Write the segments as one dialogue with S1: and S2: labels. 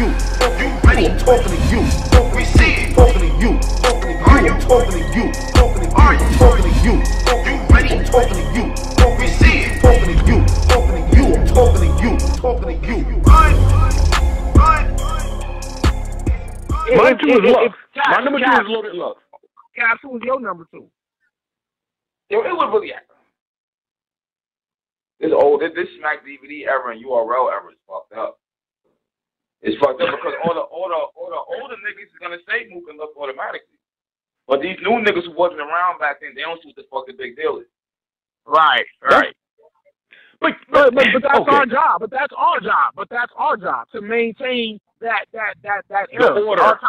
S1: you. You ready? I'm talking to you. We see it. Talking to you. Talking to you. I'm talking to you. Talking to you. I'm talking to you. You ready? I'm talking to you. We see it. Talking to you. Talking to you. I'm talking to you. Talking to you.
S2: My 2 is Lux. My number 2 is Loaded Lux.
S3: Caps, who was your number 2?
S4: It was really this old this Smack DVD era and URL era is fucked up. It's fucked up because all the older niggas is gonna say Mook and Lux automatically. But these new niggas who wasn't around back then, they don't see what the fuck the big deal is.
S3: Right. But that's our job. But that's our job to maintain that era.
S2: Order.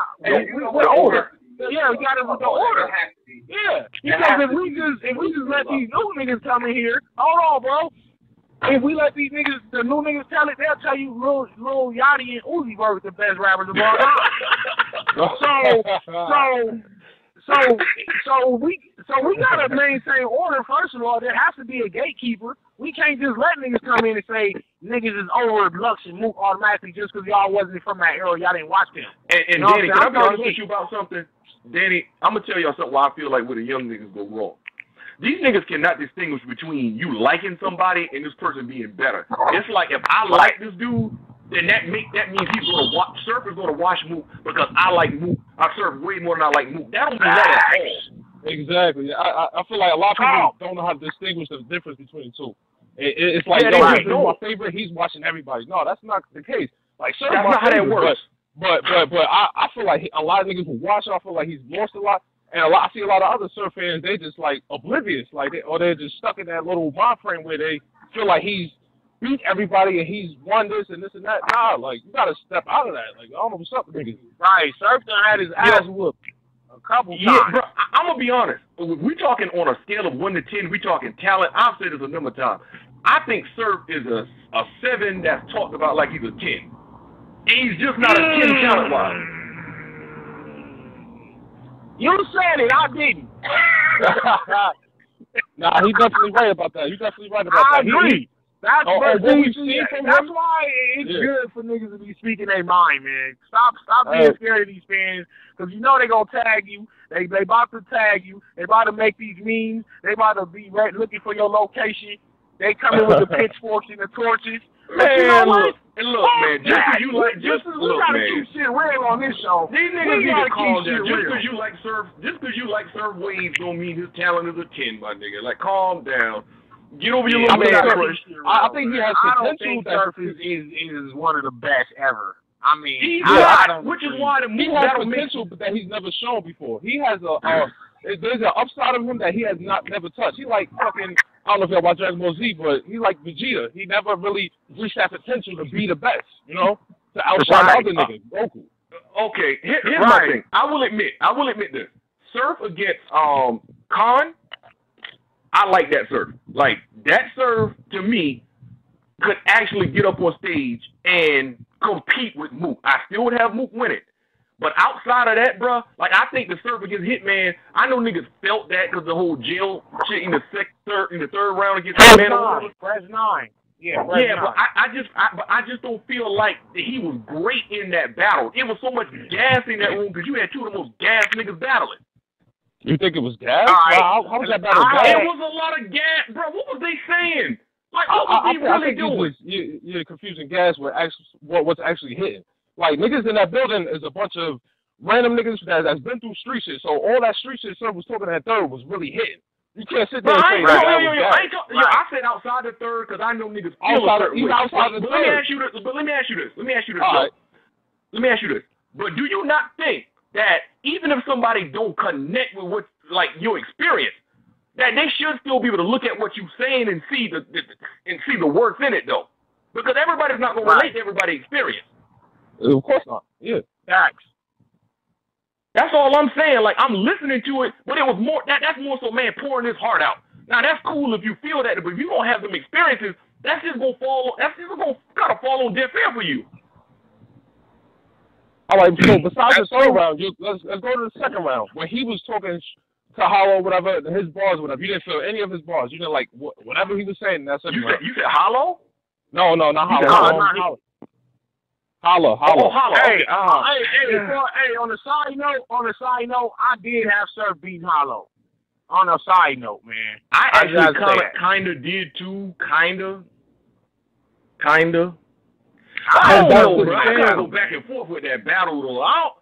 S3: We're older. Yeah, we got it with the order. Yeah, because if we just let these new niggas come in here, hold on, bro. If we let these niggas, the new niggas tell it, they'll tell you Lil Yachty and Uzi Vert the best rappers of all time. So we gotta maintain order. First of all, there has to be a gatekeeper. We can't just let niggas come in and say niggas is over Lux and Mook automatically just because y'all wasn't from that era. Y'all didn't watch them.
S2: And Danny, can I be honest with you about something? Danny, I'm gonna tell y'all something why I feel like where the young niggas go wrong. These niggas cannot distinguish between you liking somebody and this person being better. It's like if I like this dude, then that means he's gonna watch. Surf is gonna watch Mook because I like Mook. I Surf way more than I like Mook. That don't mean that at all.
S5: Exactly. I feel like a lot of people don't know how to distinguish the difference between the two. It's like, he's my favorite. He's watching everybody. No, that's not the case. Like, Surf,
S2: that's not how that works.
S5: But I feel like a lot of niggas who watch, I feel like he's lost a lot. And I see a lot of other Surf fans, they just like oblivious, or they're just stuck in that little mind frame where they feel like he's beat everybody and he's won this and that. Nah, like you gotta step out of that. Like I don't know what's up, niggas.
S3: Right, Surf done had his ass whooped a couple times.
S2: Yeah, bro, I'm gonna be honest. We talking on a scale of 1 to 10. We talking talent. I've said this a number of times. I think Surf is a 7 that's talked about like he's a 10. And he's just not a 10 talent wise.
S3: You said it, I didn't.
S5: Nah, he's definitely right about that. You're definitely right about that.
S3: I agree. That's why it's
S5: Yeah.
S3: good for niggas to be speaking their mind, man. Stop being scared of these fans, because you know they gonna tag you. They about to tag you. They about to make these memes. They about to be looking for your location. They coming with the pitchforks and the torches.
S2: Man,
S3: you know
S2: look, man, just because you like,
S3: we gotta keep shit real on this show.
S2: These niggas need to calm down. Just because you like Surf waves don't mean his talent is a 10, my nigga. Like, calm down. Get over your little man crush.
S5: I think he has potential.
S3: I don't think Surf is one of the best ever. I mean,
S2: which is why the
S5: he has potential that he's never shown before. He has there's an upside of him that he has never touched. He like fucking, I don't know if y'all watch Dragon Ball Z, but he like Vegeta. He never really reached that potential to be the best, you know, to outshine the other niggas. Goku.
S2: Okay, here's my thing. I will admit this. Surf against Khan, I like that Surf. Like, that Surf, to me, could actually get up on stage and compete with Mook. I still would have Mook win it. But outside of that, bro, like, I think the Surf against Hitman, I know niggas felt that because the whole jail shit in the third round against Hitman.
S3: Fresh 9. Yeah,
S2: but I just don't feel like he was great in that battle. It was so much gas in that room because you had two of the most gas niggas battling.
S5: You think it was gas?
S3: Right.
S5: How was that battle gas?
S2: It was a lot of gas, bro. What was they saying? Like, what was they really doing?
S5: You're confusing gas with what's actually hitting. Like, niggas in that building is a bunch of random niggas that's been through street shit. So all that street shit Surf was talking that third was really hitting. You can't sit there and say that was gas.
S2: I said outside the third because I know niggas feel a certain way. But let me ask you this. But do you not think that even if somebody don't connect with what, like, your experience, that they should still be able to look at what you're saying and see the worth in it, though? Because everybody's not going to relate to everybody's experience.
S5: Of course not. Yeah.
S3: Facts.
S2: That's all I'm saying. Like, I'm listening to it, but it was more, that's more so, man, pouring his heart out. Now, that's cool if you feel that, but if you don't have them experiences, that's just going to kind of fall on deaf ear for you.
S5: All right, so besides the third round, let's go to the second round. When he was talking to Hollow, whatever, his bars, whatever, you didn't feel any of his bars. You didn't like whatever he was saying in that second round.
S2: You said Hollow?
S5: No, not Hollow.
S3: Not
S5: Hollow. Holla.
S2: Hey,
S3: Hey, on the side note, I did have Surf beating Hollow. On a side note, man.
S2: I actually kind of did too, kind of. I don't know, bro. I gotta go back and forth with that battle though.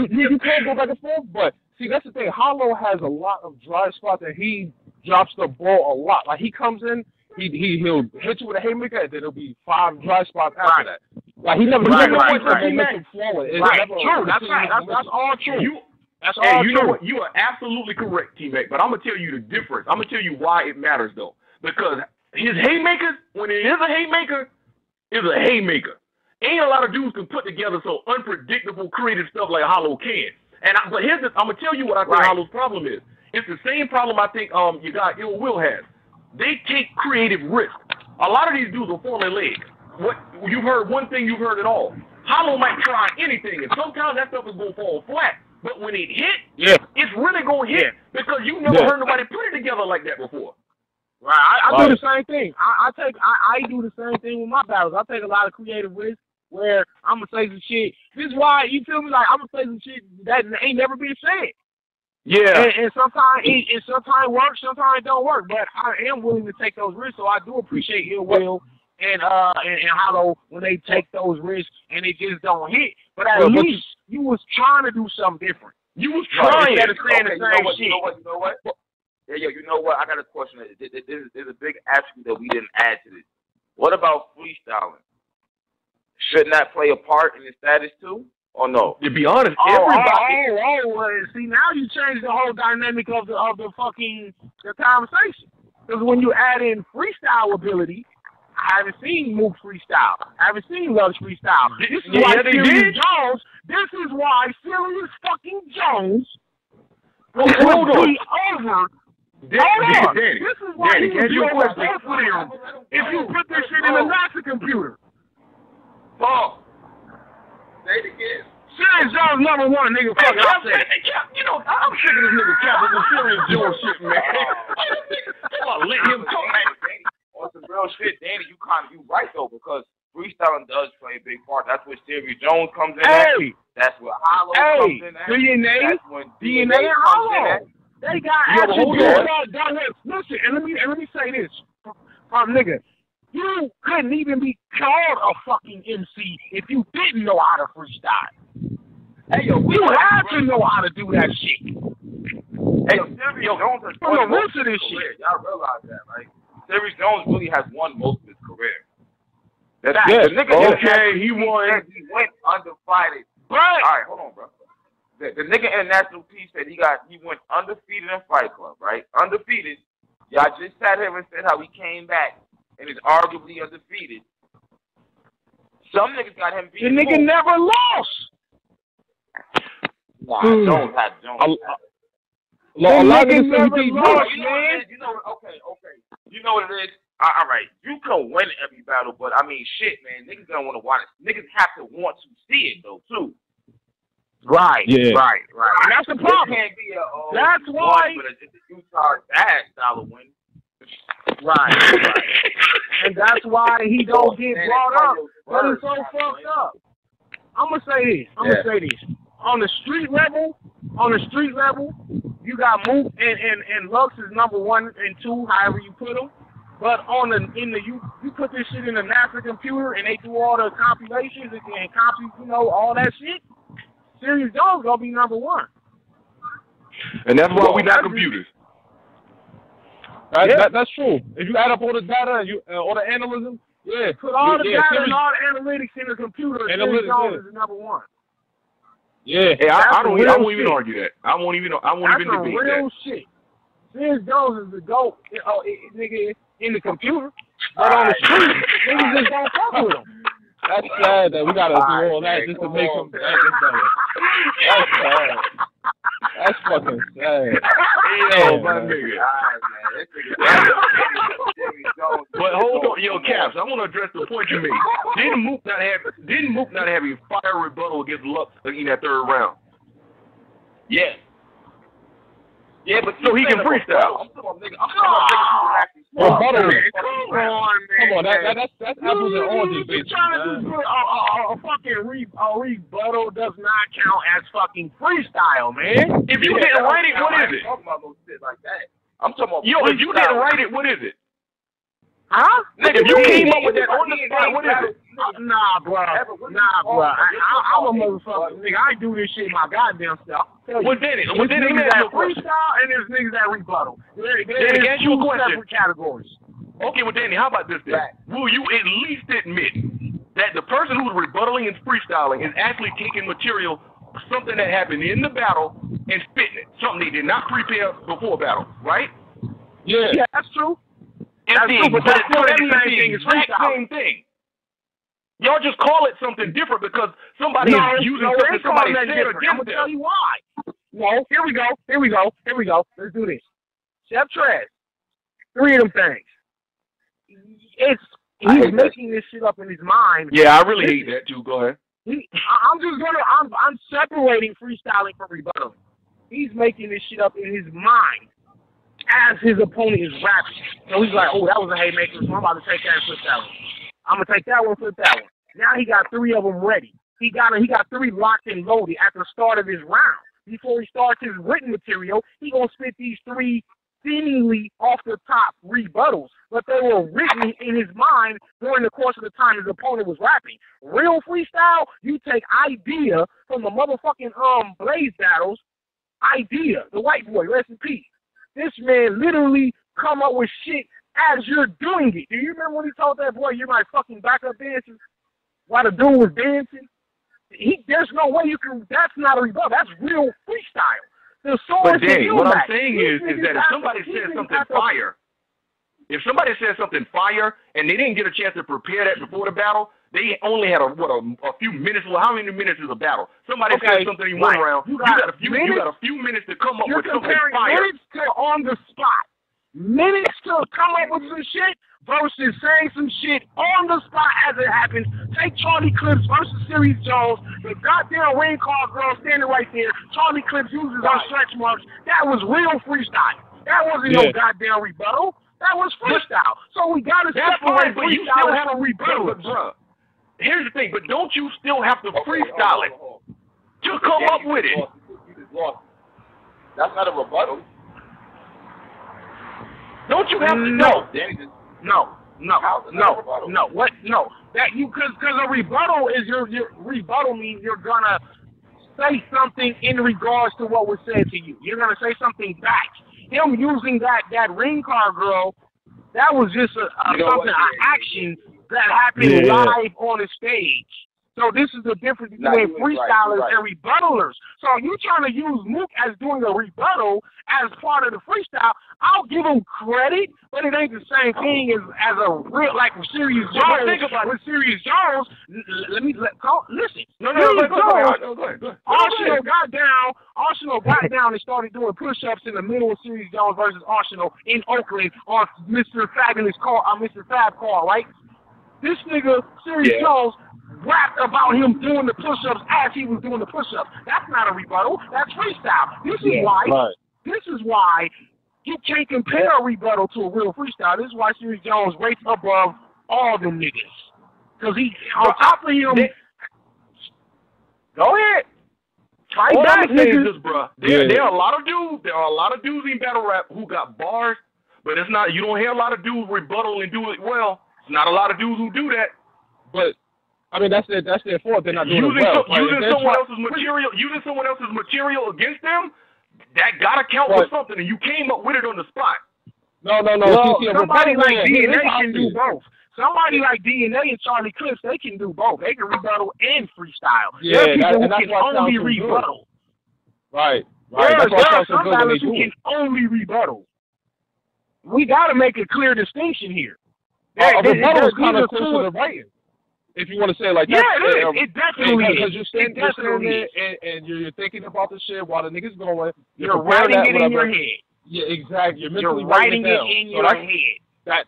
S5: You can't go back and forth, but see, that's the thing. Hollow has a lot of dry spots, and he drops the ball a lot. Like, he comes in, he'll hit you with a haymaker, and then there'll be 5 dry spots after that. Like, he never makes him flawless.
S3: True. That's right. That's all true.
S2: You know what? You are absolutely correct, T-Mac, but I'm going to tell you the difference. I'm going to tell you why it matters, though. Because his haymakers, when it is a haymaker, is a haymaker. Ain't a lot of dudes can put together so unpredictable, creative stuff like Hollow can. But here's I'm going to tell you what I think Hollow's problem is. It's the same problem I think you got Ill Will has. They take creative risks. A lot of these dudes are formulaic. What you've heard, one thing you've heard it all. Hollow might try anything, and sometimes that stuff is going to fall flat. But when it hit, it's really going to hit because you never heard nobody put it together like that before.
S3: Right. I do the same thing. I do the same thing with my battles. I take a lot of creative risks where I'm going to say some shit. This is why, you feel me, like I'm going to say some shit that ain't never been said.
S2: Yeah.
S3: And sometimes it works, sometimes it don't work. But I am willing to take those risks, so I do appreciate Ill Will and Hollow when they take those risks and it just don't hit. But at least you was trying to do something different.
S2: You was trying.
S3: Instead of saying the same shit.
S4: You know what? Yeah, you know what? I got a question. There's a big attribute that we didn't add to this. What about freestyling? Shouldn't that play a part in the status too? Or no?
S2: To be honest, everybody.
S3: See, now you change the whole dynamic of the conversation. Because when you add in freestyle ability, I haven't seen Mook freestyle. I haven't seen Lush freestyle. This is why Serius Jones. This is why Serius fucking Jones will be over.
S2: Danny,
S3: this is why he was over if you put this shit in a NASA computer.
S4: Paul, say it again.
S3: Serius Jones #1, nigga. Fuck it, I said it.
S2: You know, I'm sick of this nigga Cap with Serius Jones shit, man. Come on, let him talk.
S4: On some real shit, Danny, you right though, because freestyling does play a big part. That's where Serius Jones comes in. That's where Hollow comes in.
S3: DNA.
S4: That's when
S3: DNA and Hollow. They got attributes. Listen, and let me say this, nigga. You couldn't even be called a fucking MC if you didn't know how to freestyle. Hey, yo, you had to know how to do that shit.
S4: Hey, yo, Serius Jones has
S3: from the roots of this shit.
S4: Y'all realize that, right? Serius Jones really has won most of his career.
S2: That's the nigga. He won.
S4: He went undefeated.
S3: Right.
S4: All right, hold on, bro. The nigga International P said he went undefeated in Fight Club, right? Undefeated. Y'all just sat here and said how he came back and is arguably undefeated. Some niggas got him beat.
S3: The nigga never lost.
S4: Nah, Jones had Jones.
S3: A lot of niggas never lost,
S4: man. Okay. You know what it is? All right. You can win every battle, but I mean, shit, man. Niggas don't want to watch it. Niggas have to want to see it, though, too.
S3: Right. And that's the problem.
S4: It can't be
S3: that's why.
S4: But it's a Utah bad style of win.
S3: Right. And that's why he don't get brought up. But it's so fucked up. I'm gonna say this. On the street level, you got Mook and Lux is #1 and 2, however you put them. But you put this shit in the NASA computer and they do all the compilations and copy, all that shit. Serius Jones gonna be #1.
S2: And that's why we not computers.
S5: That's true. If you add up all the data and all the analysis,
S3: put all the data and all the analytics in the computer. Serius Jones is #1.
S5: Yeah.
S2: Hey, I won't even argue that. I won't even debate that.
S3: That's real shit. Serius Jones is the GOAT, nigga, in the computer. But on the street, niggas just don't fuck with him.
S5: That's sad that we gotta do all that just to make him better. That's sad. That's fucking sad.
S2: Yo, my nigga. But hold on, yo, Caps, I want to address the point you made. Didn't Mook not have a fire rebuttal against Lux in that third round?
S4: Yeah. Yeah, but
S2: so he can freestyle.
S4: I'm talking about niggas who can actually
S5: rebuttal.
S3: Come on,
S5: that's apples and oranges,
S3: basically. You trying to do a fucking rebuttal does not count as fucking freestyle, man.
S2: If you didn't write it, what is it?
S4: I'm talking about no shit like that. I'm talking about.
S2: Yo, if you didn't write it, what is it?
S3: Huh?
S2: Nigga, if you came up with that on the spot, what is it?
S3: Nah, bro. I'm a motherfucker. Nigga, I do this shit my goddamn self.
S2: What's in it?
S3: There's niggas that freestyle and there's niggas that rebuttal. There's two separate categories.
S2: Okay, well, Danny, how about this then? Will you at least admit that the person who's rebuttaling and freestyling is actually taking material, something that happened in the battle, and spitting it? Something they did not prepare before battle, right?
S3: Yeah, that's true.
S2: But that's still the exact same thing. Y'all just call it something different because somebody is using something somebody said against them.
S3: I'm going to tell you why. No, here we go. Let's do this. Chef Trash. 3 of them things. He's making this shit up in his mind.
S2: Yeah, I really hate that too. Go ahead.
S3: I'm separating freestyling from rebuttal. He's making this shit up in his mind as his opponent is rapping. So he's like, oh, that was a haymaker, so I'm about to take that and flip that one. I'm going to take that one, flip that one. Now he got 3 of them ready. He got 3 locked and loaded at the start of his round. Before he starts his written material, he going to spit these 3 seemingly off the top rebuttals, but they were written in his mind during the course of the time his opponent was rapping. Real freestyle, you take idea from the motherfucking Blaze battles. Idea, the white boy, rest in peace. This man literally come up with shit as you're doing it. Do you remember when he told that boy, you're my fucking backup dancer? While the dude was dancing? There's no way you can, that's not a rebuttal. That's real freestyle.
S2: But Danny, what I'm saying is that if somebody says something fire, and they didn't get a chance to prepare that before the battle, they only had a few minutes. Well, how many minutes is a battle? Somebody said something in one round. You got a few minutes to come up with something fire.
S3: Minutes to on the spot. Minutes to come up with some shit versus saying some shit on the spot as it happens. Take Charlie Clips versus Serius Jones. The goddamn ring card girl standing right there. Charlie Clips uses her stretch marks. That was real freestyle. That wasn't no goddamn rebuttal. That was freestyle. So we got to separate freestyle from rebuttal.
S2: Here's the thing, but don't you still have to freestyle it to come up with it?
S4: That's not a rebuttal.
S2: Don't you have to
S3: No. What? No. That you because a rebuttal is your rebuttal means you're gonna say something in regards to what was said to you. You're gonna say something back. Him using that ring car girl, that was just an action that happened live on the stage. So this is the difference between freestylers and rebuttalers. So you trying to use Mook as doing a rebuttal as part of the freestyle, I'll give him credit, but it ain't the same thing as a real, like with Serius Jones. With Serius Jones, listen. Arsenal got down and started doing push-ups in the middle of Serius Jones versus Arsenal in Oakland on Mr. Fabulous car, Mr. Fab car, right? This nigga, Serius Jones, rapped about him doing the push-ups as he was doing the push-ups. That's not a rebuttal. That's freestyle. This is why you can't compare a rebuttal to a real freestyle. This is why Serius Jones rates above all them niggas. Because he, on top of him... Go ahead. Fight back, niggas.
S2: There are a lot of dudes in battle rap who got bars, but it's not. You don't hear a lot of dudes rebuttal and do it well. It's not a lot of dudes who do that.
S5: But I mean, that's their fault. They're not doing it well.
S2: Using someone else's material against them, that gotta count for something, and you came up with it on the spot.
S5: No.
S3: Well, somebody like DNA can do both. Somebody like DNA and Charlie Clips, they can do both. They can rebuttal and freestyle.
S5: Yeah,
S3: there are people who can only rebuttal.
S5: Right.
S3: There are some battles who can only rebuttal. We got to make a clear distinction here.
S5: Rebuttal is kind of closer to writing. If you want to say it like that.
S3: Yeah, it definitely is.
S5: Because you're standing there and you're thinking about the shit while the nigga's going.
S3: You're writing it in your head.
S5: Yeah, exactly.
S3: You're writing it in your head.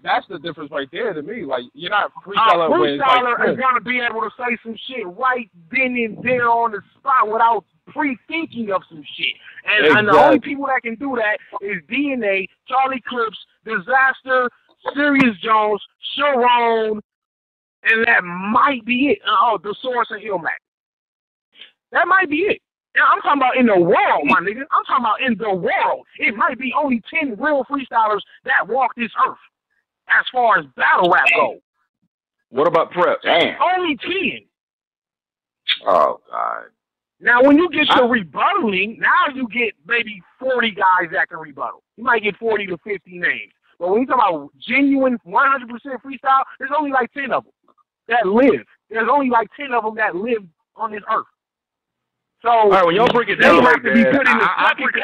S5: That's the difference right there to me. Like, you're not freestyling.
S3: A freestyler is going to be able to say some shit right then and there on the spot without pre-thinking of some shit. And the only people that can do that is DNA, Charlie Clips, Disaster, Serius Jones, Sharon, and that might be it. Oh, the Source and Ilmac. That might be it. Now, I'm talking about in the world, my nigga. I'm talking about in the world. It might be only 10 real freestylers that walk this earth as far as battle rap goes.
S2: What about prep?
S4: Damn.
S3: Only 10.
S4: Oh, God.
S3: Now, when you get to rebuttaling, now you get maybe 40 guys that can rebuttal. You might get 40 to 50 names. But when you talk about genuine 100% freestyle, there's only like 10 of them that live. There's only like 10 of them that live on this earth. So,
S2: all right, when y'all break it down like that,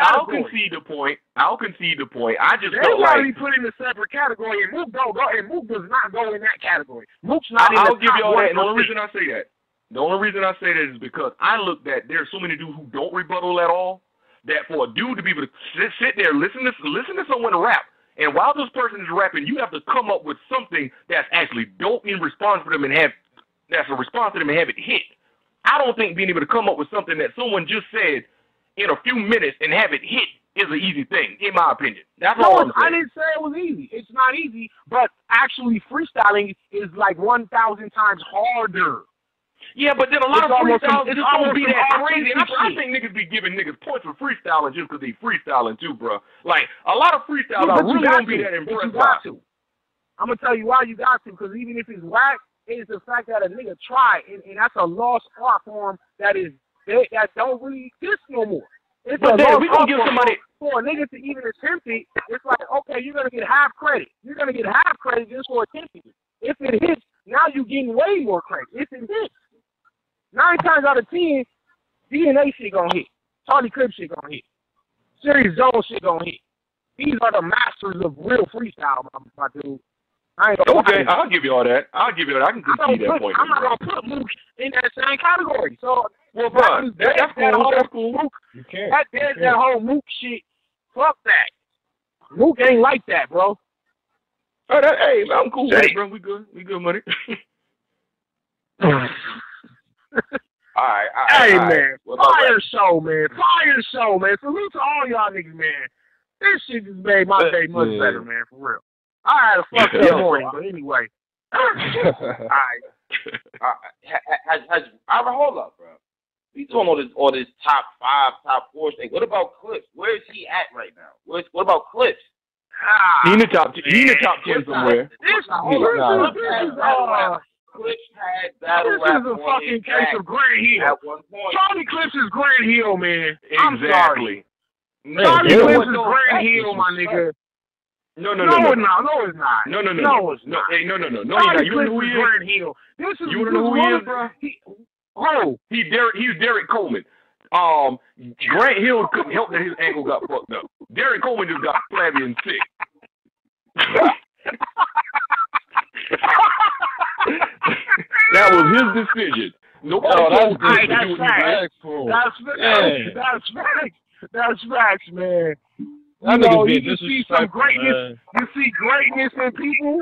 S2: I'll concede the point. I just felt like
S3: they be put in a separate category, and Mook don't go. And Mook does not go in that category. Mook's not in the top 1%.
S2: I'll give y'all that. And the only reason I say that is because I looked at there's so many dudes who don't rebuttal at all. That for a dude to be able to sit there, listen to someone rap, and while this person is rapping, you have to come up with something that's actually dope in response for them and that's a response to them and have it hit. I don't think being able to come up with something that someone just said in a few minutes and have it hit is an easy thing, in my opinion. That's all I'm saying.
S3: I didn't say it was easy. It's not easy, but actually freestyling is like 1,000 times harder.
S2: Yeah, but then a lot of freestyles just don't be that crazy. And I think niggas be giving niggas points for freestyling just because they freestyling too, bro. Like, a lot of freestyles I really don't be that impressed by.
S3: I'm going to tell you why you got to, because even if it's whack, it's the fact that a nigga tried, and that's a lost art form that don't really exist no more. It's
S2: but then we gonna give somebody
S3: for a nigga to even attempt it. It's like, okay, you're gonna get half credit. You're gonna get half credit just for attempting it. If it hits, now you're getting way more credit. If it hits, 9 times out of 10, DNA shit gonna hit. Charlie Clip shit gonna hit. Serious Zone shit gonna hit. These are the masters of real freestyle, my dude.
S2: Okay, I'll give you all that. I can concede that point.
S3: I'm not gonna put Mook in that same category. So,
S2: well, bro, that's cool.
S3: You can't. That whole Mook shit. Fuck that. Mook ain't like that, bro.
S2: Hey, I'm cool with it, bro. We good money.
S4: All right.
S3: Hey, man. Fire show, man. Salute to all y'all niggas, man. This shit just made my day much better, man, for real. I had a fucked up morning, but anyway. All right.
S4: Hold up, bro. We doing all this top 5, top 4 thing. What about Clips? Where is he at right now? What about Clips?
S2: He in the top 10 somewhere.
S3: This is a fucking case of Grant Hill.
S4: At one point.
S3: Charlie Clips is Grant Hill, man.
S2: Exactly.
S3: I'm sorry. Charlie Clips is Grant Hill, my nigga.
S2: No,
S3: it's not.
S2: No, it's not. Hey, no.
S3: Charlie
S2: You
S3: Clips
S2: know who he
S3: is
S2: is?
S3: Grant Hill.
S2: You wanna know who he is, bro? He's Derek Coleman. Grant Hill couldn't help that his ankle got fucked up. Derek Coleman just got flabby and sick. That was his decision.
S3: That's facts, man. You see some greatness. You see greatness in people.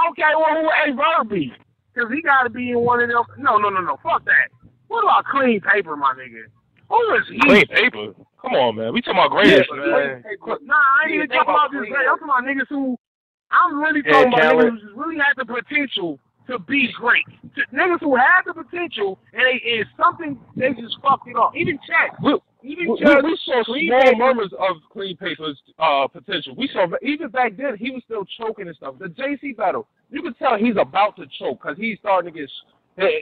S3: Okay, well, who ain't Verb be? Because he got to be in one of them. No. Fuck that. What about Clean Paper, my nigga? Who is he?
S5: Clean Paper? Come on, man. We talking about greatness, man.
S3: Nah, I ain't even talking about this great. I'm talking about niggas who. I'm really talking about niggas who really had the potential to be great. Niggas who had the potential, and it's something they just fucked it up. Even Chad.
S5: We saw small murmurs of Clean Paper's potential. We saw, even back then, he was still choking and stuff. The JC battle, you could tell he's about to choke because he's starting to get,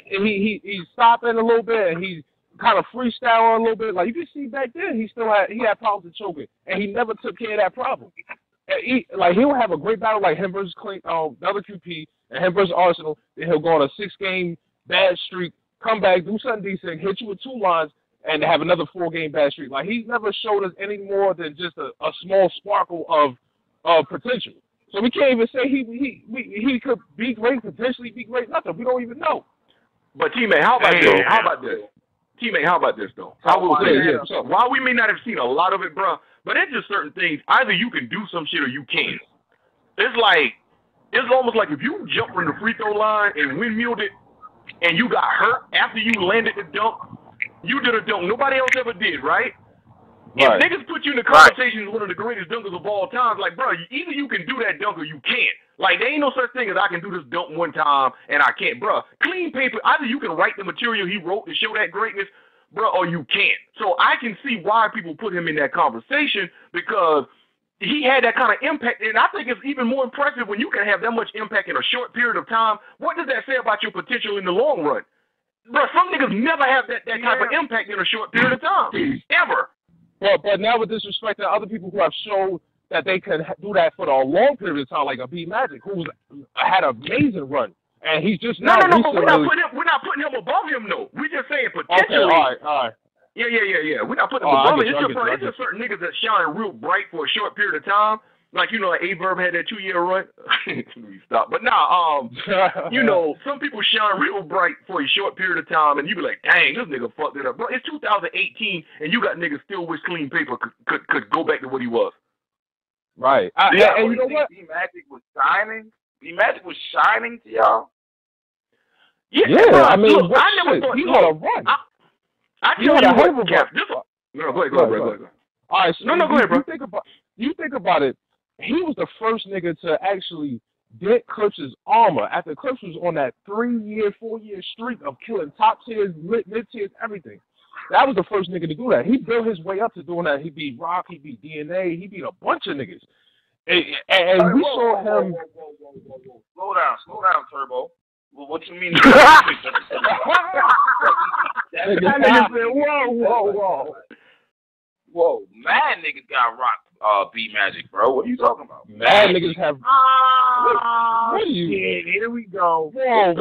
S5: he's stopping a little bit and he's kind of freestyling a little bit. Like, you can see back then, he had problems with choking, and he never took care of that problem. He'll have a great battle like him versus the other QP and him versus Arsenal. Then he'll go on a 6-game bad streak, come back, do something decent, hit you with 2 lines, and have another 4-game bad streak. Like, he's never showed us any more than just a small sparkle of potential. So we can't even say he could be great, potentially be great, nothing. We don't even know.
S2: But T-Man, how about this? T-Man, how about this, though? I will say this. While we may not have seen a lot of it, bro, but there's just certain things, either you can do some shit or you can't. It's almost like if you jump from the free throw line and windmilled it and you got hurt after you landed the dunk, you did a dunk nobody else ever did, right? If niggas put you in the conversation as one of the greatest dunkers of all time, like, bro, either you can do that dunk or you can't. Like, there ain't no such thing as I can do this dunk one time and I can't, bro. Clean paper, either you can write the material he wrote to show that greatness, bro, or you can't. So I can see why people put him in that conversation, because he had that kind of impact. And I think it's even more impressive when you can have that much impact in a short period of time. What does that say about your potential in the long run? Bro, some niggas never have that type of impact in a short period of time. Ever.
S5: Well, but now with disrespect to other people who have shown that they can do that for a long period of time, like a B Magic, who's had an amazing run. And he's just
S2: No, but we're not putting him above him, though. We're just saying potentially.
S5: Okay, all right.
S2: Yeah. We're not putting him above him. It's just certain niggas that shine real bright for a short period of time. Like, you know, like A-Verb had that 2-year run. Stop. But you know, some people shine real bright for a short period of time, and you be like, dang, this nigga fucked it up. Bro, it's 2018, and you got niggas still wish Clean Paper could go back to what he was.
S5: Right.
S4: And you know what? B-Magic was shining? B-Magic was shining to y'all?
S5: Yeah, I mean,
S2: look, I never thought
S5: he had a run.
S2: I tell you what, Cap.
S5: Go
S2: ahead.
S5: All right, so
S2: go ahead, bro.
S5: You think about it. He was the first nigga to actually dent Clips' armor after Clips was on that 3-year, 4-year streak of killing top tiers, mid tiers, everything. That was the first nigga to do that. He built his way up to doing that. He beat Rock, he beat DNA, he beat a bunch of niggas. And we saw him.
S4: Whoa. Slow down, Turbo. Well, what you mean? That nigga said, whoa. Mad niggas got rocked B-Magic, bro. What are you talking about?
S5: Mad niggas have.
S3: What are you? Here we go.
S5: Whoa.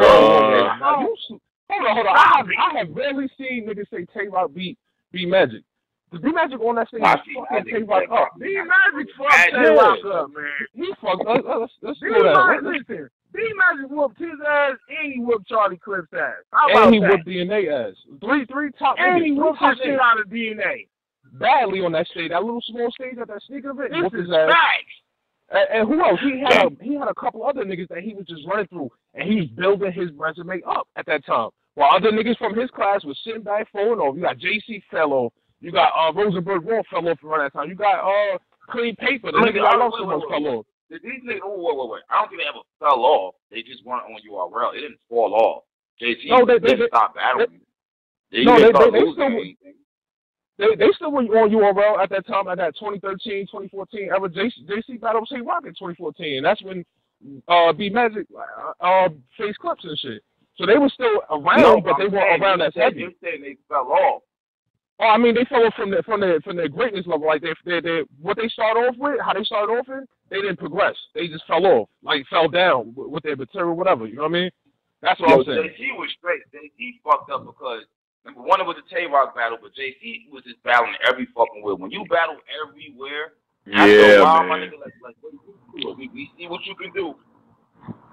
S5: Hold on. I have rarely seen niggas say Tay-Rock beat B-Magic. The B-Magic on that stage fucking Tay-Rock up.
S3: B-Magic fucked Tay-Rock up, man.
S5: He fucked up. Let's go down.
S3: Listen. B-Magic whooped his ass, and he whooped Charlie Clips' ass.
S5: And he whooped DNA ass. Three top niggas.
S3: And he whooped the shit out of DNA.
S5: Badly on that stage, that little small stage at that sneaker event.
S3: This is facts.
S5: And who else? He had a couple other niggas that he was just running through, and he was building his resume up at that time. While other niggas from his class was sitting back, falling off. You got JC fell off. You got Rosenberg Wall fell off around that time. You got Clean Paper. The niggas I love so much fell off.
S4: These niggas, wait. I don't think they ever fell off. They just weren't on URL. They didn't fall off. JC didn't stop battling. They still were on URL at that time, at that 2013, 2014 era. JC battled Tay-Rock in 2014. And that's when B-Magic faced Clips and shit. So they were still around, but they weren't around as heavy.
S3: You said they fell off.
S5: Oh, I mean, they fell off from their greatness level. Like they what they started off with, how they started off in, they didn't progress. They just fell off, like fell down with their material, whatever. You know what I mean? That's what I'm saying.
S4: JC was straight. JC fucked up because number one, it was a Tay-Rock battle, but JC was just battling every fucking way. When you battle everywhere, after a while, my nigga, like we see what you can do.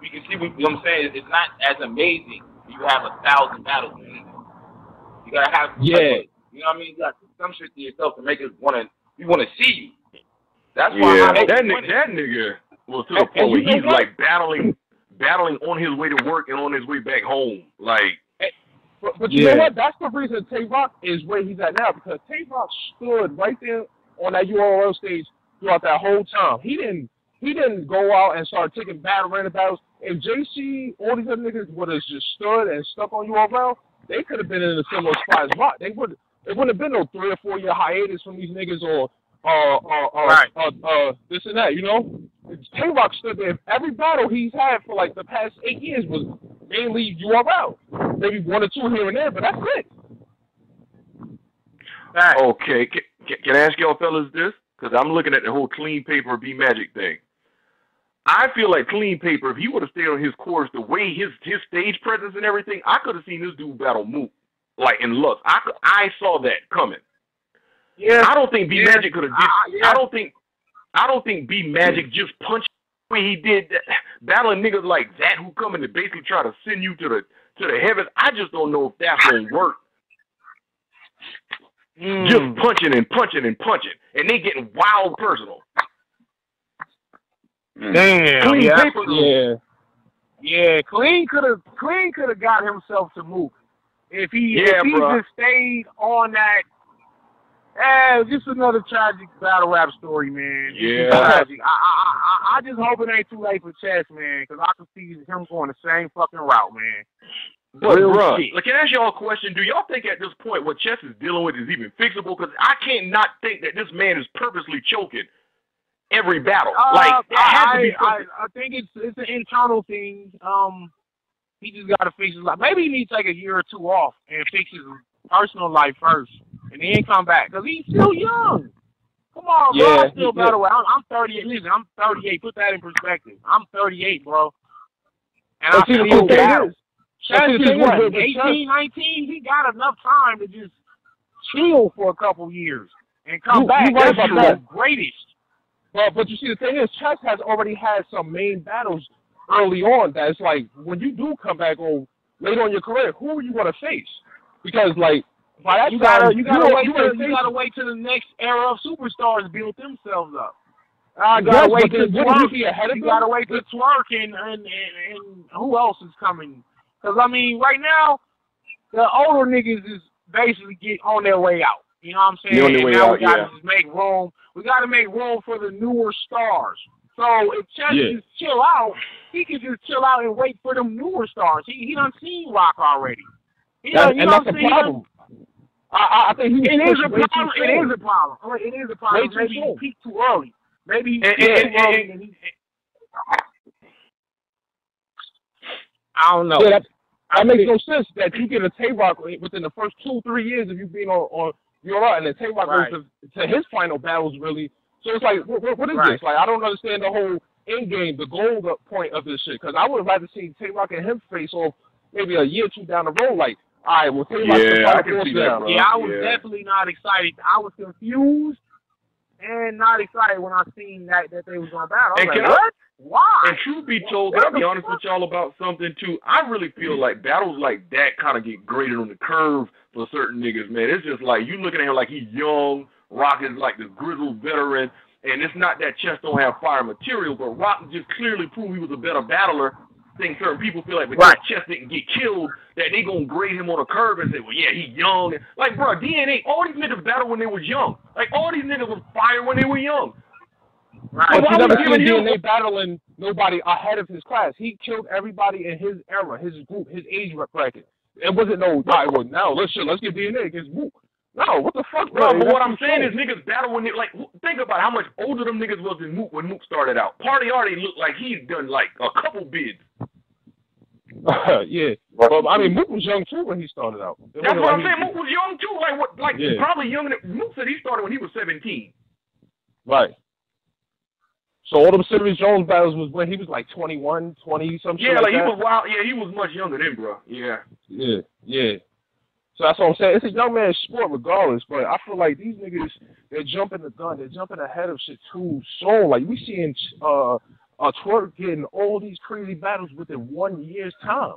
S4: We can see what, you know what I'm saying. It's not as amazing. You have 1,000 battles. You gotta have you know what I mean? You gotta do some shit to yourself to make us want to see you. That's why
S2: that nigga was to the point where he's like battling on his way to work and on his way back home. Like,
S5: but you know what? That's the reason Tay-Rock is where he's at now, because Tay-Rock stood right there on that URL stage throughout that whole time. He didn't go out and start taking random battles. If JC, all these other niggas would have just stood and stuck on URL, they could have been in a similar spot as Rock. It wouldn't have been no 3 or 4 year hiatus from these niggas or this and that, you know? Tay-Rock stood there. Every battle he's had for like the past 8 years was mainly URL. Maybe 1 or 2 here and there, but that's it.
S2: Okay, can I ask y'all fellas this? Because I'm looking at the whole Clean Paper B-Magic thing. I feel like Clean Paper, if he would have stayed on his course, the way his stage presence and everything, I could have seen this dude battle Mook, like in Lux. I saw that coming. Yeah. I don't think B-Magic could have did. I don't think B-Magic just punched the way he did that, battling niggas like that who come in to basically try to send you to the heavens. I just don't know if that's gonna work. Just punching, and they getting wild personal.
S3: Damn.
S2: Clean Paper.
S3: Yeah. Clean could have got himself to move if he just stayed on that. Just another tragic battle rap story, man.
S2: Yeah.
S3: Tragic. I just hope it ain't too late for Chess, man, because I can see him going the same fucking route, man.
S2: But, bro, like, can I ask y'all a question? Do y'all think at this point what Chess is dealing with is even fixable? Because I can't not think that this man is purposely choking every battle. Like, it has to be something.
S3: I think it's an internal thing. He just got to fix his life. Maybe he needs to take a year or two off and fix his personal life first, and then come back. Because he's still young. Come on, bro. I'm still battle rap. I'm 38. Listen, I'm 38. Put that in perspective. I'm 38, bro. And I still battle. Chess is what, 18, 19? He got enough time to just chill for a couple years and come back.
S5: That's the
S3: greatest.
S5: But you see, the thing is, Chess has already had some main battles early on that's like, when you do come back or later on in your career, who are you going to face? Because, like, by that
S3: you
S5: time,
S3: gotta wait till the next era of superstars build themselves up. You gotta wait till Twerk. You gotta wait till Twerk and who else is coming? Because, I mean, right now, the older niggas is basically get on their way out. You know what I'm saying? And now we gotta just make room. We gotta make room for the newer stars. So if Chess just chill out, he can just chill out and wait for them newer stars. He done seen Rock already.
S5: That's the problem. I think
S3: it is a problem. It is a problem. It is a problem. Maybe he peaked too early. Maybe he peaked too early. I don't know.
S5: Yeah, that makes no sense that you get a Tay-Rock within the first 2-3 years of you being on your art, and then Tay-Rock goes to his final battles, really. So it's like, what is this? Like, I don't understand the whole end game, the goal point of this shit, because I would have liked to see Tay-Rock and him face off maybe a year or two down the road, like, all right, well, Tay-Rock
S2: I can see that, bro.
S3: Yeah, I was definitely not excited. I was confused and not excited when I seen that they was going to battle. I was like, what? Why?
S2: And truth be told, I'll be honest with y'all about something, too. I really feel like battles like that kind of get graded on the curve for certain niggas, man. It's just like, you looking at him like he's young, Rock is like this grizzled veteran, and it's not that Chess don't have fire material, but Rock just clearly proved he was a better battler. I think certain people feel like because Chess didn't get killed, that they gonna grade him on a curve and say, well, yeah, he's young. Like, bro, DNA, all these niggas battled when they was young. Like, all these niggas was fire when they were young.
S5: Right. But you never seen DNA battling nobody ahead of his class. He killed everybody in his era, his group, his age bracket. It wasn't no, all right, well, now let's get DNA against Mook. No, what the fuck, bro?
S2: But what I'm saying is niggas battle when they, like, think about how much older them niggas was than Mook when Mook started out. Party already looked like he's done, like, a couple bids.
S5: Yeah. Well, I mean, Mook was young, too, when he started out.
S2: That's what I'm saying. Mook was young, too. Like, what? Like, probably younger than, Mook said he started when he was 17.
S5: Right. So all them Serius Jones battles was when he was like 21, 20, some shit.
S2: Yeah, like
S5: he
S2: was wild. Yeah, he was much younger than, bro. Yeah.
S5: Yeah. So that's what I'm saying. It's a young man's sport regardless, but I feel like these niggas, they're jumping the gun. They're jumping ahead of shit too soon. Like, we seeing Twerk getting all these crazy battles within 1 year's time.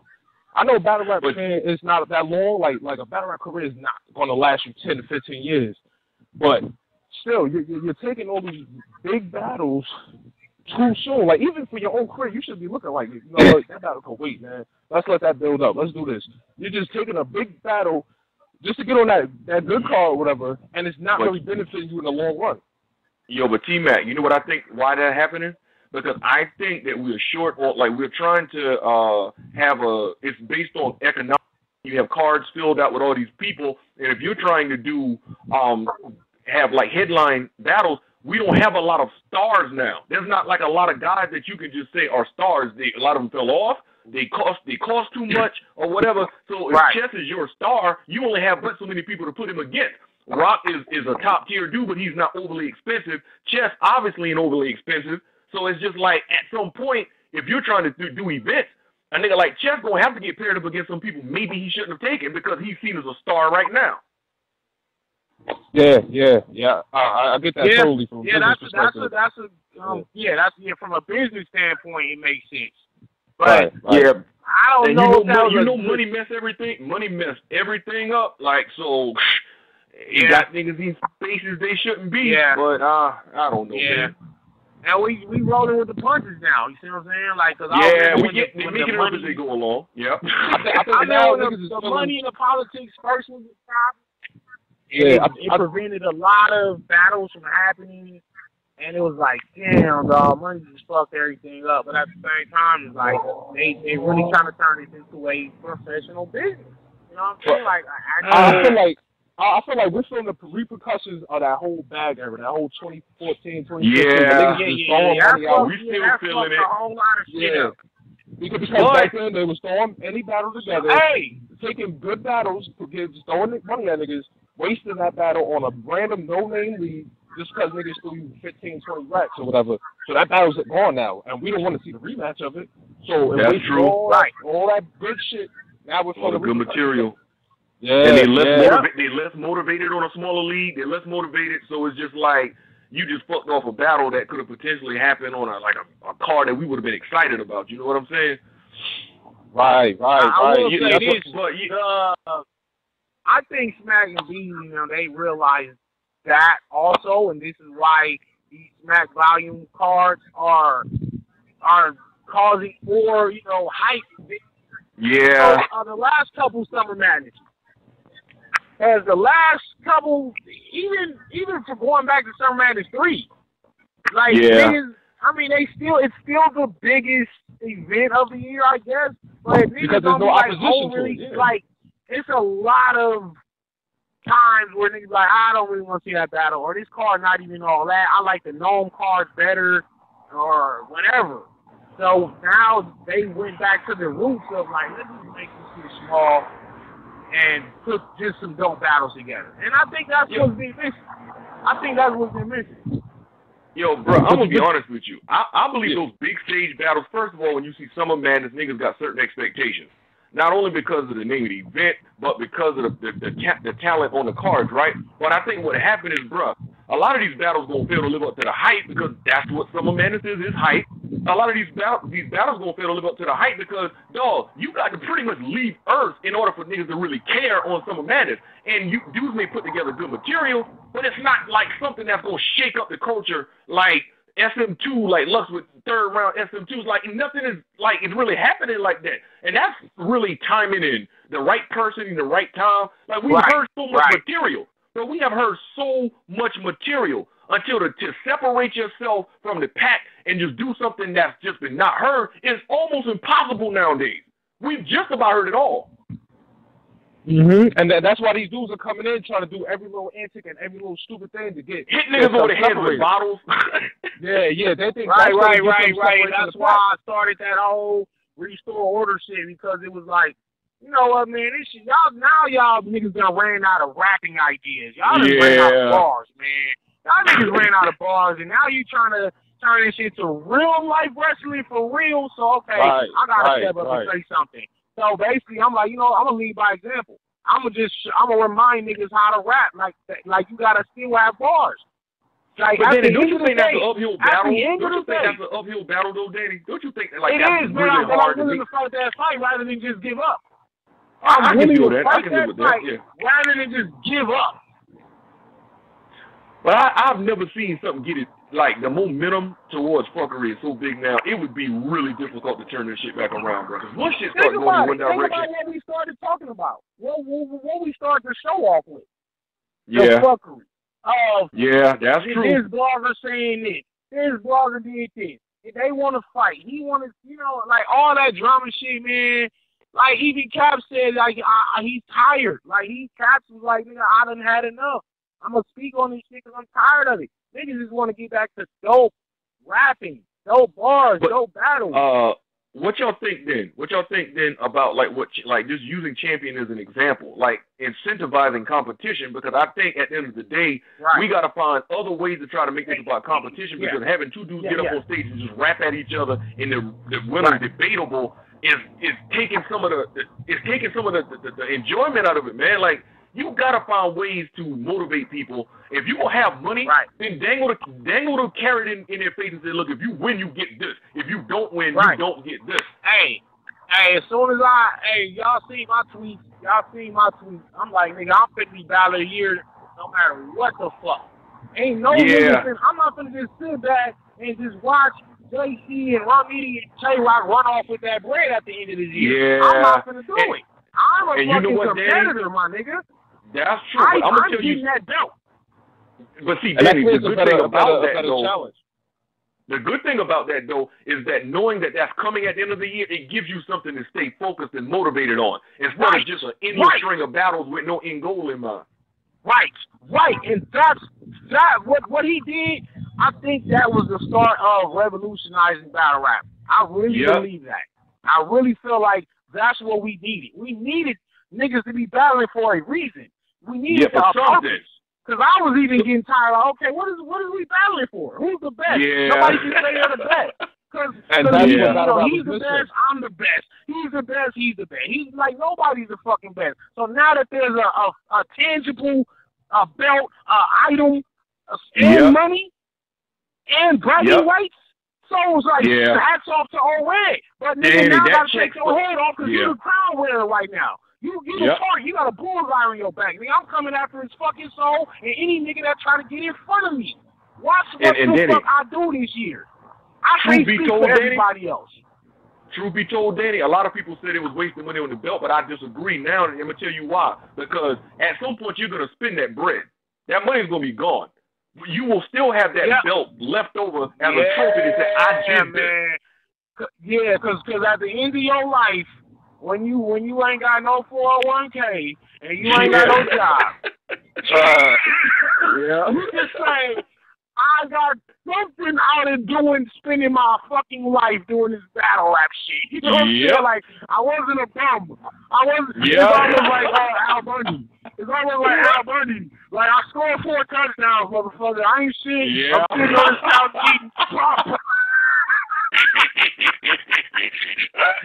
S5: I know battle rap career is not that long. Like a battle rap career is not going to last you 10 to 15 years. But still, you're taking all these big battles too soon. Like, even for your own career, you should be looking like, you know, that battle can wait, man. Let's let that build up. Let's do this. You're just taking a big battle just to get on that good card or whatever, and it's not really benefiting you in the long run.
S2: Yo, but T-Mac, you know what I think why that happening? Because I think that we're short, or like we're trying to it's based on economics. You have cards filled out with all these people, and if you're trying to do, have like headline battles, we don't have a lot of stars now. There's not like a lot of guys that you can just say are stars. A lot of them fell off. They cost too much or whatever. So if Chess is your star, you only have but so many people to put him against. Rock is a top tier dude, but he's not overly expensive. Chess obviously ain't overly expensive. So it's just like at some point, if you're trying to do events, a nigga like Chess gonna have to get paired up against some people maybe he shouldn't have taken because he's seen as a star right now.
S5: Yeah. I get that totally from
S3: that's from a business standpoint, it makes sense. But
S2: yeah,
S3: I don't know.
S2: Money mess everything. Money mess everything up. Like so, you got niggas in spaces they shouldn't be. Yeah. But I don't know. Yeah. Man.
S3: And we rolling with the punches now. You see what I'm saying? Like, cause
S2: we get making it up as they go along. Yeah.
S3: I know the money and the politics first was the problem. Yeah, it prevented a lot of battles from happening. And it was like, damn, dog, money just fucked everything up. But at the same time, it's like they really trying to turn this into a professional business. You know what I'm saying? Like,
S5: I feel like we're feeling the repercussions of that whole bag era, that whole 2014, 2015.
S2: Yeah.
S3: We
S2: still feeling it.
S3: A whole lot of shit up.
S5: Because back then they was throwing any battle together, taking good battles, just throwing money at niggas, wasting that battle on a random no-name league just because niggas threw you 15, 20 racks or whatever. So that battle's gone now, and we don't want to see the rematch of it. So
S2: that's true.
S5: All that good shit. Now we're
S2: all the good material.
S5: Yeah,
S2: and they less motivated on a smaller league. They're less motivated, so it's just like you just fucked off a battle that could have potentially happened on a card that we would have been excited about. You know what I'm saying?
S5: Right.
S3: I will say this, I think Smack and B, they realize that also, and this is why these Smack volume cards are causing more, hype.
S2: Yeah.
S3: So, the last couple Summer Madness, as the last couple, even for going back to Summer Madness 3, like, niggas, it's still the biggest event of the year, I guess. But
S5: because there's no opposition to it.
S3: Like, it's a lot of times where niggas like, I don't really want to see that battle, or this card not even all that. I like the gnome cards better, or whatever. So now they went back to the roots of like, let's just make this shit small and put just some dope battles together. And I think that's what's been missing.
S2: Yo, bro, I'm gonna be honest with you. I believe those big stage battles. First of all, when you see Summer Madness, niggas got certain expectations. Not only because of the name of the event, but because of the talent on the cards, right? But I think what happened is, bruh, a lot of these battles gonna fail to live up to the hype because that's what Summer Madness is hype. A lot of these battles gonna fail to live up to the hype because, dog, you got to pretty much leave Earth in order for niggas to really care on Summer Madness. And you dudes may put together good material, but it's not like something that's gonna shake up the culture like SM2, like Lux with third round SM2s, like nothing is like it's really happening like that. And that's really timing in the right person in the right time. Like we've heard so much material. So we have heard so much material until to separate yourself from the pack and just do something that's just been not heard is almost impossible nowadays. We've just about heard it all.
S5: Mm-hmm. And that's why these dudes are coming in trying to do every little antic and every little stupid thing to get
S2: hit niggas over the head with bottles.
S5: yeah, they think
S3: right. That's why I started that whole restore order shit because it was like, you know what, man, this shit, y'all niggas done ran out of rapping ideas. Y'all done ran out of bars, man. Y'all niggas ran out of bars, and now you trying to turn this shit to real life wrestling for real. So okay, I gotta step up and say something. So basically, I'm like, I'm gonna lead by example. I'm gonna remind niggas how to rap. Like you gotta still have bars. Like,
S2: but Danny, don't you think that's an uphill battle?
S3: Don't you think
S2: that's an uphill battle, though, Danny? Don't you think that like
S3: it
S2: that's
S3: is,
S2: really
S3: man,
S2: hard
S3: I'm willing to fight that fight rather than just give up.
S2: I can
S3: willing
S2: do
S3: to
S2: that.
S3: fight
S2: I can deal with that. Yeah.
S3: Rather than just give up.
S2: But I've never seen something get it, like, the momentum towards fuckery is so big now, it would be really difficult to turn this shit back around, bro. Because once shit starts going in one direction.
S3: Think about what we started talking about. What we started the show off with.
S2: Yeah.
S3: The fuckery.
S2: Yeah, that's true.
S3: This blogger saying this. This blogger did this. If they want to fight, he want to, like, all that drama shit, man. Like, even Cap said, like, he's tired. Like, Caps was like, nigga, I done had enough. I'm going to speak on this shit because I'm tired of it. Niggas just want to get back to dope rapping, dope bars, dope battles.
S2: What y'all think then about like just using champion as an example, like incentivizing competition? Because I think at the end of the day, we got to find other ways to try to make this about competition. Because having two dudes get up on stage and just rap at each other and the winner debatable is taking some of the enjoyment out of it, man. Like, you gotta find ways to motivate people. If you gonna have money, then dangle the carrot in their face and say, look, if you win, you get this. If you don't win, you don't get this.
S3: Hey, as soon as y'all see my tweets, I'm like, nigga, I'm $50 a year no matter what the fuck. Ain't no nigga, I'm not gonna just sit back and just watch JC and Rummy and J-Rock run off with that bread at the end of the year. I'm not gonna do it. I'm a fucking competitor, my nigga.
S2: That's true. I'm gonna tell you
S3: that belt.
S2: But see, Danny, the good thing about that though.
S5: Challenge.
S2: The good thing about that, though, is that knowing that that's coming at the end of the year, it gives you something to stay focused and motivated on, instead of just an endless string of battles with no end goal in mind.
S3: Right, and that's what he did. I think that was the start of revolutionizing battle rap. I really believe that. I really feel like that's what we needed. We needed niggas to be battling for a reason. We needed a purpose. Because I was even getting tired of, okay, what is we battling for? Who's the best?
S2: Yeah.
S3: Nobody can say they're the best. Because he's the best, I'm the best. He's the best, he's the best. He's like, nobody's the fucking best. So now that there's a tangible belt, item, and money, and bragging rights, so it's like, hats off to Owen. But nigga, now got to take your head off because you're the crown wearer right now. You got a bullseye on your back. Nigga, I'm coming after his fucking soul and any nigga that try to get in front of me. Watch what the fuck I do this year. I can't speak for everybody else.
S2: Truth be told, Danny, a lot of people said it was wasting money on the belt, but I disagree now, and I'm going to tell you why. Because at some point, you're going to spend that bread. That money's going to be gone. You will still have that belt left over as a trophy to say, I did this.
S3: Yeah, because at the end of your life, when you ain't got no 401k and you ain't got no job, you just say, I got something out of spending my fucking life doing this battle rap shit. You know what I'm saying? Like, I wasn't a bum. It's almost like Al Bundy. It's almost like Al Bundy. Like, I scored 4 touchdowns, motherfucker. I ain't shit. I'm sitting on this couch eating pop.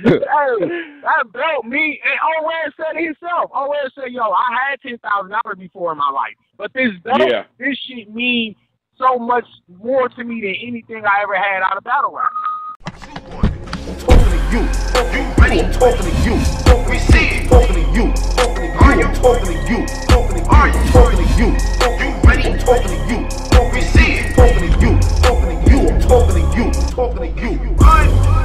S3: Hey, that belt me, and Owen said it himself. Owen said, yo, I had $10,000 before in my life, but this belt, this shit means so much more to me than anything I ever had out of battle rap.
S1: Talking to you, ready? Talking to you, we see it. Talking to you, are you talking to you? Are you talking to you? You ready? Talking to you, we see it. Talking to you, talking to you, talking to you, talking to you.